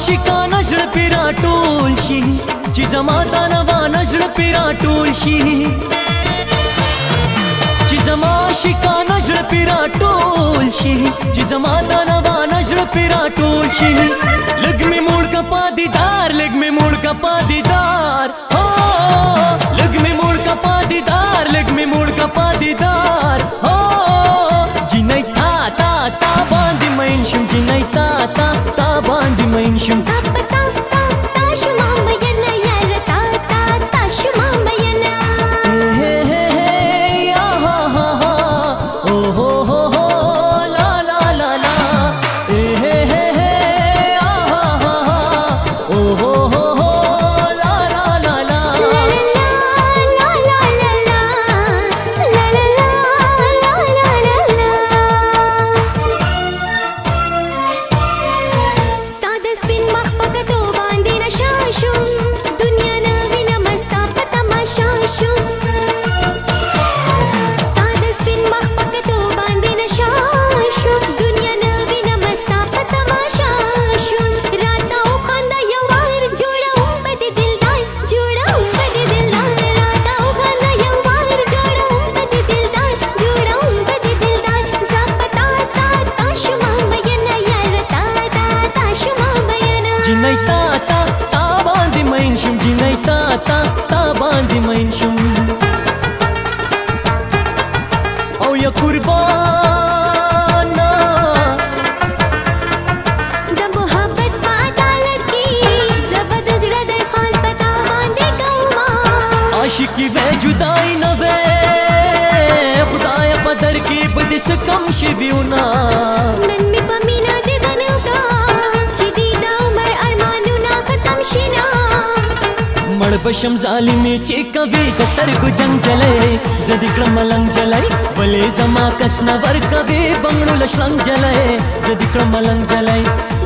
عاشقانه زړه پې راټول شي چې زما دا نوانه زړه پې راټول شي چې زما عاشقانه زړه پې راټول شي چې زما دا نوانه زړه پې راټول شي لږ مې موړ که په دیدار لږ مې موړ که په دیدار لږ مې موړ که په دیدار لږ مې موړ که په دیدار جینۍ تا تا تا باندې مین شم جینۍ تا تا تا باندې مین شم جینۍ تا تا تا باندې مین شم جینۍ تا تا تا باندې مین شم او یا قربانا د محبت په عدالت کې زبر د زړه درخواست تا باندې کومه عاشقي وې جدای نه وې خدایا په در کې به دې څه کم شویونه نن مې په مینا دې دنو کا چې دې د عمر ارمانونه ختم شینا مړ بشم ظالمې چې کوي کسترګو جنگ چلای زه دې کړم ملنګ چلای ولې زما کس نه ورکوي بنګړو لشلنګ چلای زه دې کړم ملنګ چلای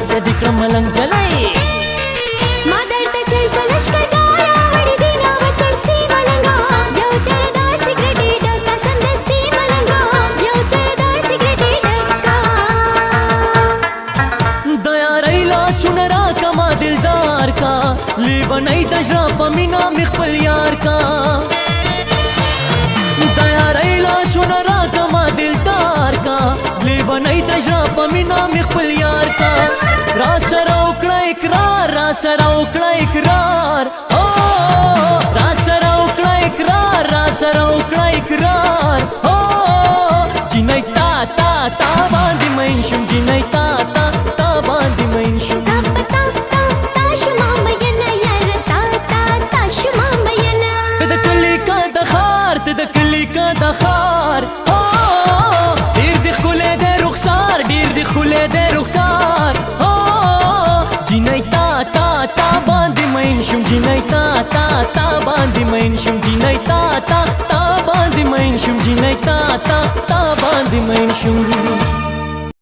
زه دې کړم ملنګ چلای ما درته چرس لشکردارا وړي دي نا وچرسي ملنګا یو چردار سیګریټي ډکا سمدستي ملنګا یو چردار سیګریټي ډکا د یارۍ لاسونه راکه ما دلدار کا لیونۍ د زړه په مینا مې خپل یار کا د یارۍ لاسونه راکه ما دلدار کا لیونۍ د زړه په مینا مې خپل یار کا را سره وکړه اقرار را سره وکړه اقرار را سره وکړه اقرار را سره وکړه اقرار جینۍ تا تا تا باندې مین شم جینۍ تا تا تا باندې مین شم د کلی کا د خار ته د کلی کا د خار ډیر د ښکلی دی رخسار ډیر د ښکلی دی رخسار جینۍ تا تا تا باندې مین شم جینۍ تا تا تا باندې مین شم جینۍ تا تا تا باندې مین شم جینۍ تا تا تا باندې مین شم